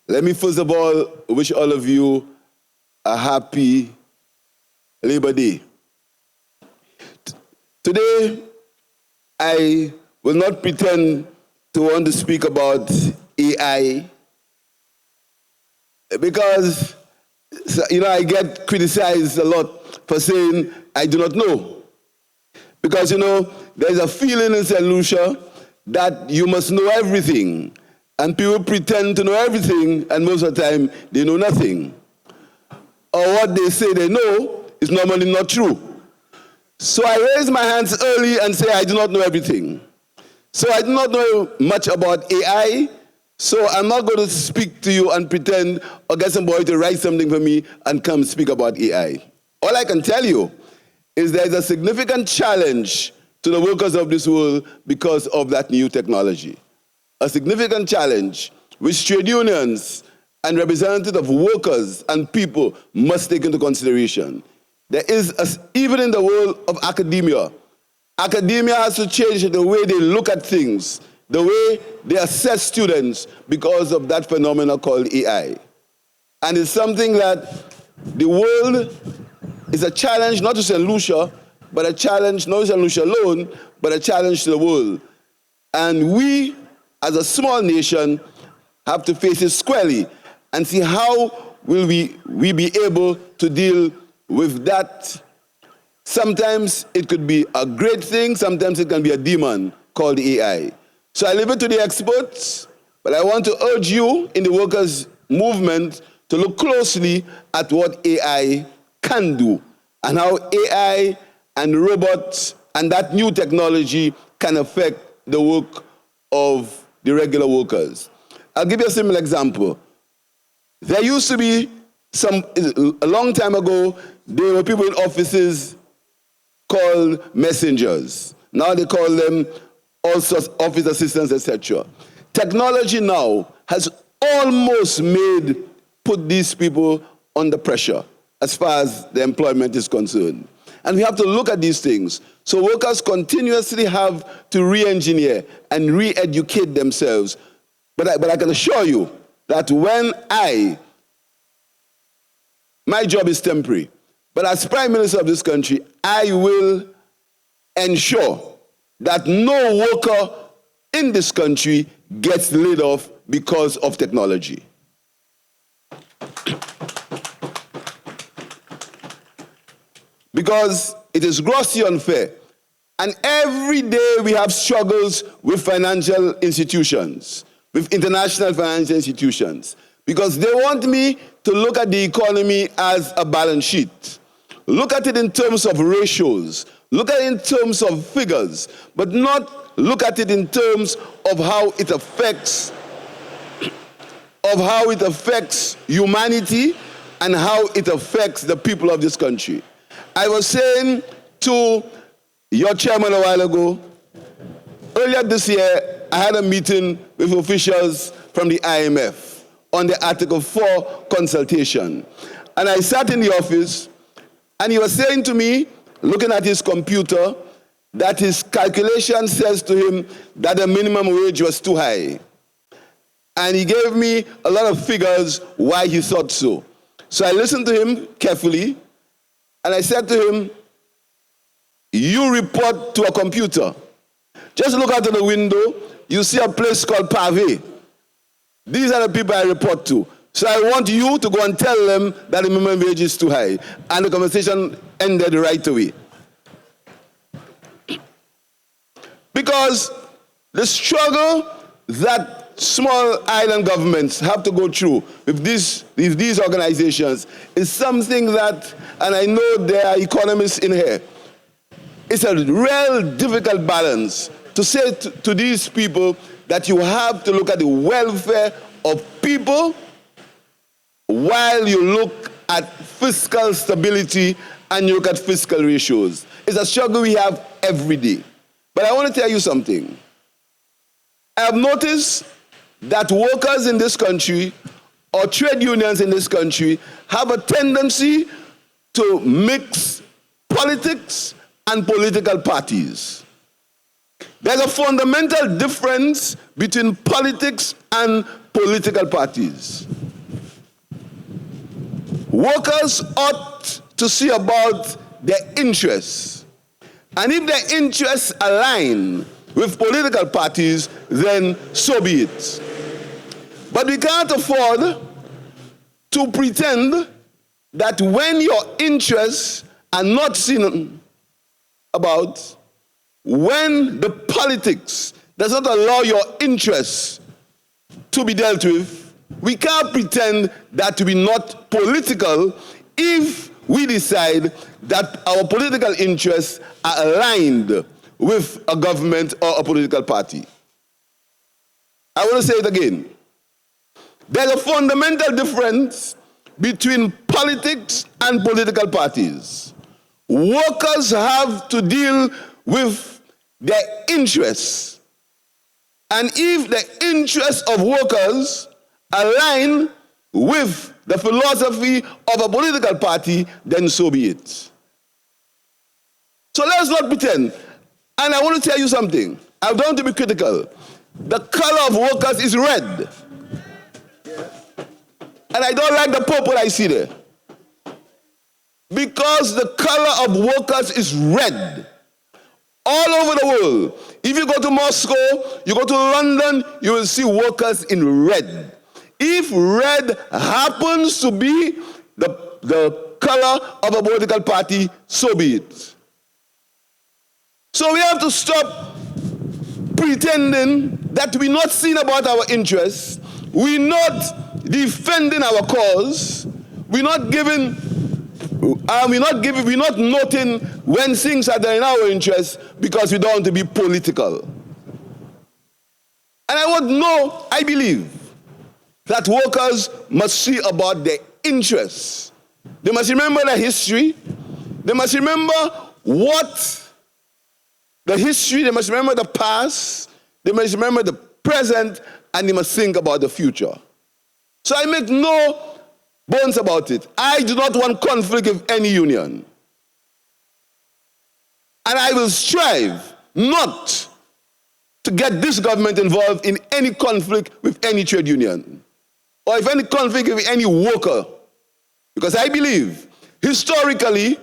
Let me first of all wish all of you a happy Labor Day. Today, I will not pretend to want to speak about AI because, I get criticized a lot for saying I do not know. Because, there's a feeling in St. Lucia that you must know everything. And people pretend to know everything, and most of the time, they know nothing. Or what they say they know is normally not true. So I raise my hands early and say I do not know everything. So I do not know much about AI, so I'm not going to speak to you and pretend or get somebody to write something for me and come speak about AI. All I can tell you is there's a significant challenge to the workers of this world because of that new technology. A significant challenge which trade unions and representatives of workers and people must take into consideration. There is, even in the world of academia has to change the way they look at things, the way they assess students because of that phenomenon called AI. And it's something that the world is a challenge not to St. Lucia, but a challenge not to St. Lucia alone, but a challenge to the world. And we, as a small nation, have to face it squarely and see how will we be able to deal with that. Sometimes it could be a great thing, sometimes it can be a demon called AI. So I leave it to the experts, but I want to urge you in the workers' movement to look closely at what AI can do and how AI and robots and that new technology can affect the work of the regular workers. I'll give you a simple example. There used to be a long time ago, there were people in offices called messengers. Now they call them all sorts office assistants, etc. Technology now has almost put these people under pressure as far as the employment is concerned. And we have to look at these things. So workers continuously have to re-engineer and re-educate themselves. But I can assure you that my job is temporary. But as Prime Minister of this country, I will ensure that no worker in this country gets laid off because of technology. Because it is grossly unfair. And every day we have struggles with financial institutions, with international financial institutions, because they want me to look at the economy as a balance sheet. Look at it in terms of ratios. Look at it in terms of figures, but not look at it in terms of how it affects humanity and how it affects the people of this country. I was saying to your chairman a while ago, earlier this year, I had a meeting with officials from the IMF on the Article 4 consultation. And I sat in the office, and he was saying to me, looking at his computer, that his calculation says to him that the minimum wage was too high. And he gave me a lot of figures why he thought so. So I listened to him carefully, and I said to him, you report to a computer. Just look out of the window, you see a place called Pavé. These are the people I report to. So I want you to go and tell them that the minimum wage is too high. And the conversation ended right away. Because the struggle that small island governments have to go through with these organizations is something that, and I know there are economists in here, it's a real difficult balance to say to these people that you have to look at the welfare of people while you look at fiscal stability and you look at fiscal ratios. It's a struggle we have every day. But I want to tell you something. I have noticed that workers in this country or trade unions in this country have a tendency to mix politics and political parties. There's a fundamental difference between politics and political parties. workers ought to see about their interests. And if their interests align with political parties, then so be it. But we can't afford to pretend that when your interests are not seen about, when the politics does not allow your interests to be dealt with, we can't pretend that we're not political if we decide that our political interests are aligned with a government or a political party. I want to say it again. There's a fundamental difference between politics and political parties. Workers have to deal with their interests. And if the interests of workers align with the philosophy of a political party, then so be it. So let's not pretend. And I want to tell you something. I don't want to be critical. The color of workers is red. And I don't like the purple I see there. Because the color of workers is red. All over the world. If you go to Moscow, you go to London, you will see workers in red. If red happens to be the color of a political party, so be it. So we have to stop pretending that we're not seeing about our interests, we're not defending our cause, we're not noting when things are in our interests because we don't want to be political. And I believe that workers must see about their interests. They must remember their history. They must remember the history, they must remember the past, they must remember the present, and they must think about the future. So I make no bones about it. I do not want conflict with any union. And I will strive not to get this government involved in any conflict with any trade union, or if any conflict with any worker. Because I believe, historically,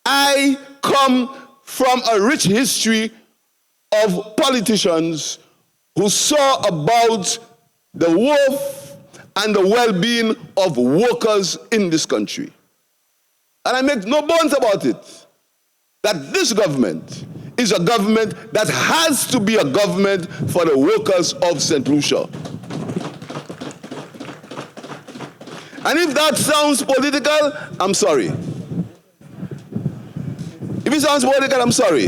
I come from a rich history of politicians who saw about the worth and the well-being of workers in this country. And I make no bones about it, that this government is a government that has to be a government for the workers of St. Lucia. And if that sounds political, I'm sorry. If it sounds political, I'm sorry.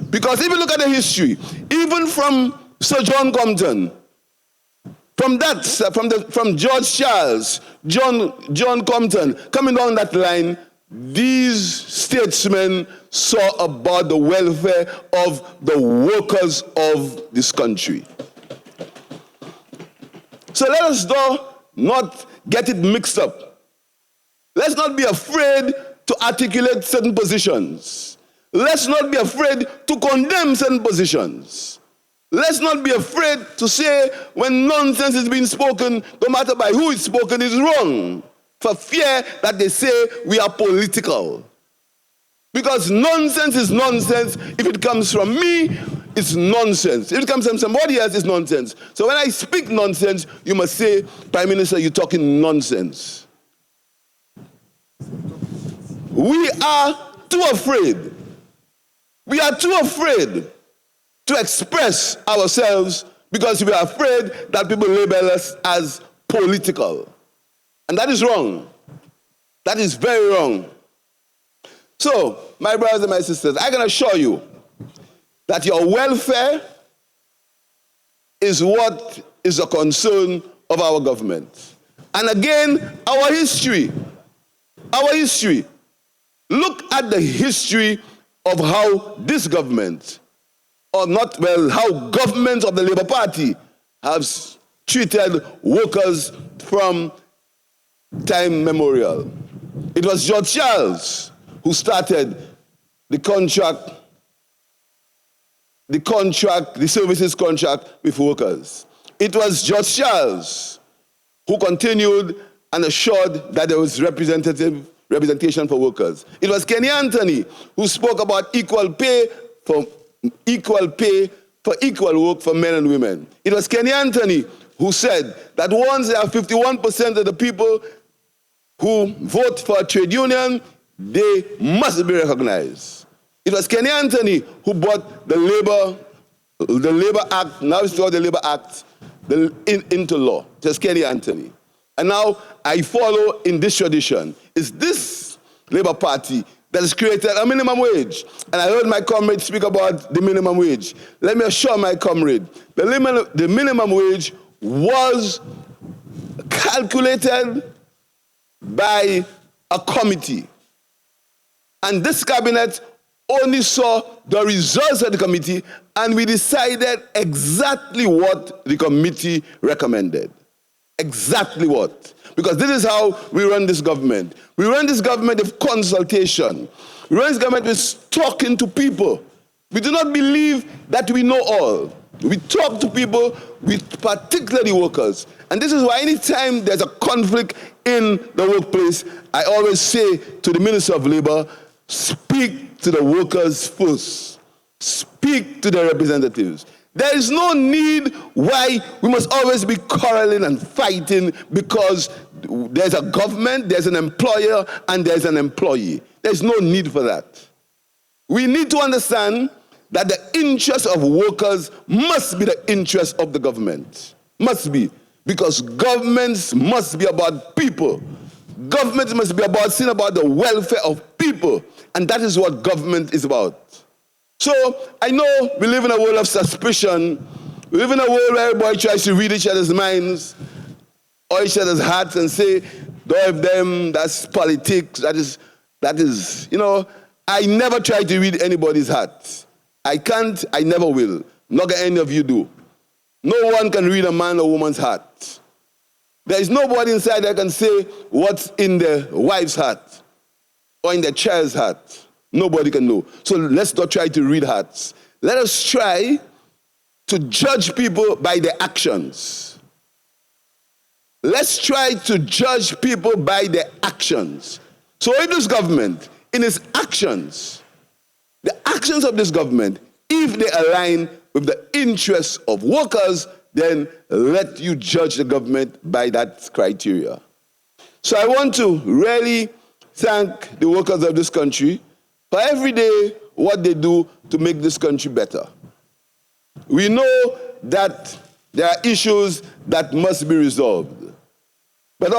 Because if you look at the history, even from Sir John Compton, from George Charles, John Compton, coming down that line, these statesmen saw about the welfare of the workers of this country. So let us not get it mixed up. Let's not be afraid to articulate certain positions. Let's not be afraid to condemn certain positions. Let's not be afraid to say when nonsense is being spoken, no matter by who it's spoken, is wrong, for fear that they say we are political. Because nonsense is nonsense. If it comes from me, it's nonsense. If it comes from somebody else, it's nonsense. So when I speak nonsense, you must say, Prime Minister, you're talking nonsense. We are too afraid. We are too afraid to express ourselves because we are afraid that people label us as political. And that is wrong. That is very wrong. So, my brothers and my sisters, I can assure you that your welfare is what is a concern of our government. And again, our history. Look at the history of how this government, how governments of the Labour Party have treated workers from time memorial. It was George Charles who started the services contract with workers. It was George Charles who continued and assured that there was representation for workers. It was Kenny Anthony who spoke about equal pay for equal work for men and women. It was Kenny Anthony who said that once there are 51% of the people who vote for a trade union, they must be recognized. It was Kenny Anthony who brought the Labor Act, now it's called the Labor Act, into law. It was Kenny Anthony. And now I follow in this tradition. It's this Labour Party that has created a minimum wage. And I heard my comrade speak about the minimum wage. Let me assure my comrade, the minimum wage was calculated by a committee. And this cabinet only saw the results of the committee, and we decided exactly what the committee recommended. Exactly what. Because this is how we run this government. We run this government with consultation. We run this government with talking to people. We do not believe that we know all. We talk to people, particularly workers. And this is why anytime there's a conflict in the workplace, I always say to the Minister of Labor, speak to the workers first. Speak to the representatives. There is no need why we must always be quarreling and fighting because there's a government, there's an employer, and there's an employee. There's no need for that. We need to understand that the interests of workers must be the interests of the government. Must be. Because governments must be about people. Government must be about seeing about the welfare of people. And that is what government is about. So I know we live in a world of suspicion. We live in a world where everybody tries to read each other's minds or each other's hearts and say, don't have them, that's politics, that is, I never try to read anybody's heart. I can't, I never will. Not that any of you do. No one can read a man or woman's heart. There is nobody inside that can say what's in the wife's heart or in the child's heart. Nobody can know. So let's not try to read hearts. Let us try to judge people by their actions. Let's try to judge people by their actions. So in this government, in its actions, the actions of this government, if they align with the interests of workers, then let you judge the government by that criteria. So I want to really thank the workers of this country for every day what they do to make this country better. We know that there are issues that must be resolved. But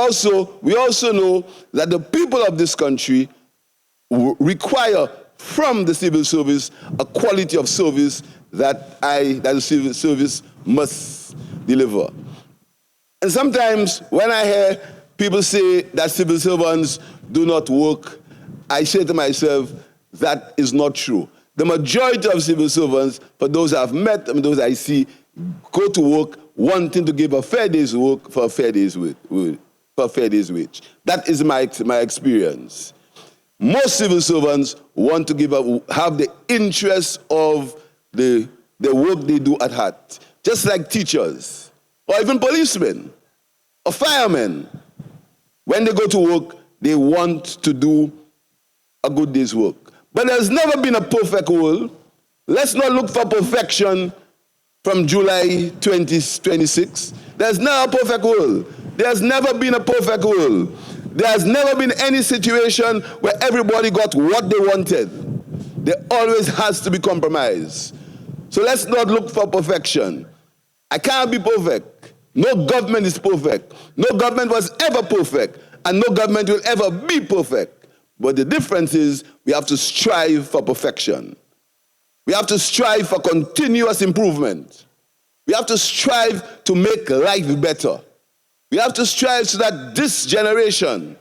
we also know that the people of this country require from the civil service a quality of service that the civil service must deliver. And sometimes when I hear people say that civil servants do not work, I say to myself, that is not true. The majority of civil servants, for those I've met and those I see, go to work wanting to give a fair day's work for a fair day's wage. That is my experience. Most civil servants want to have the interest of the work they do at heart. Just like teachers, or even policemen, or firemen. When they go to work, they want to do a good day's work. But there's never been a perfect world. Let's not look for perfection from July 2026. There's never a perfect world. There's never been a perfect world. There's never been any situation where everybody got what they wanted. There always has to be compromise. So let's not look for perfection. I can't be perfect. No government is perfect. No government was ever perfect. And no government will ever be perfect. But the difference is we have to strive for perfection. We have to strive for continuous improvement. We have to strive to make life better. We have to strive so that this generation,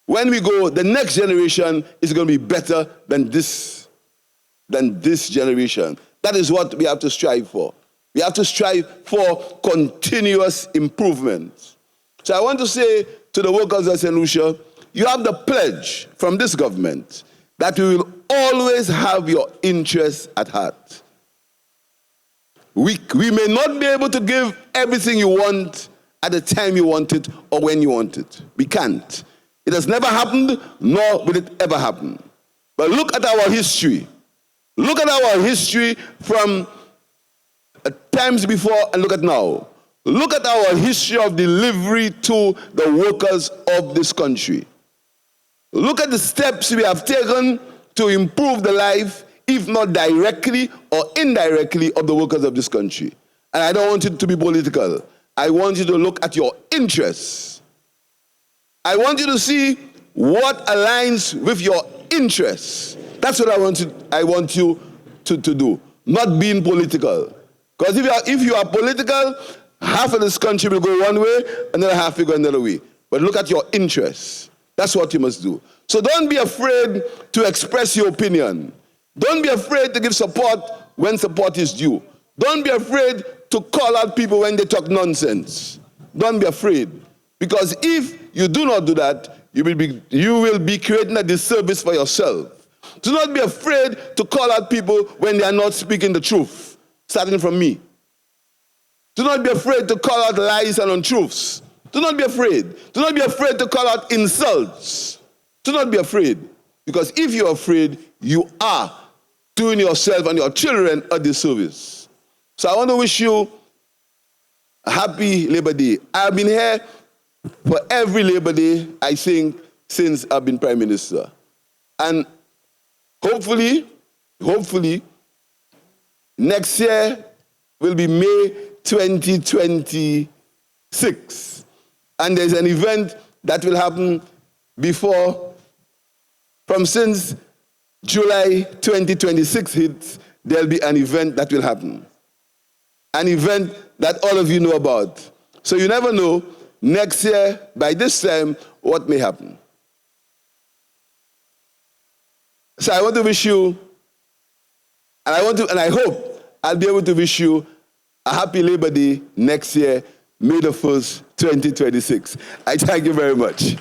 when we go, the next generation is going to be better than this generation. That is what we have to strive for. We have to strive for continuous improvement. So I want to say to the workers of St. Lucia, you have the pledge from this government that we will always have your interests at heart. We may not be able to give everything you want at the time you want it or when you want it. We can't. It has never happened, nor will it ever happen. But look at our history. Look at our history from times before and look at now. Look at our history of delivery to the workers of this country. Look at the steps we have taken to improve the life, if not directly or indirectly, of the workers of this country. And I don't want it to be political. I want you to look at your interests. I want you to see what aligns with your interests. That's what I want you to do, not being political. Because if you are political, half of this country will go one way, another half will go another way. But look at your interests. That's what you must do. So don't be afraid to express your opinion. Don't be afraid to give support when support is due. Don't be afraid to call out people when they talk nonsense. Don't be afraid. Because if you do not do that, you will be creating a disservice for yourself. Do not be afraid to call out people when they are not speaking the truth, starting from me. Do not be afraid to call out lies and untruths. Do not be afraid. Do not be afraid to call out insults. Do not be afraid. Because if you're afraid, you are doing yourself and your children a disservice. So I want to wish you a happy Labor Day. I've been here for every Labor Day, I think, since I've been Prime Minister. And hopefully, next year will be May 2026. And there's an event that will happen since July 2026 hits, there'll be an event that will happen. An event that all of you know about. So you never know, next year, by this time, what may happen. So I want to wish you, and I hope I'll be able to wish you a happy Labor Day next year, May the 1st, 2026. I thank you very much.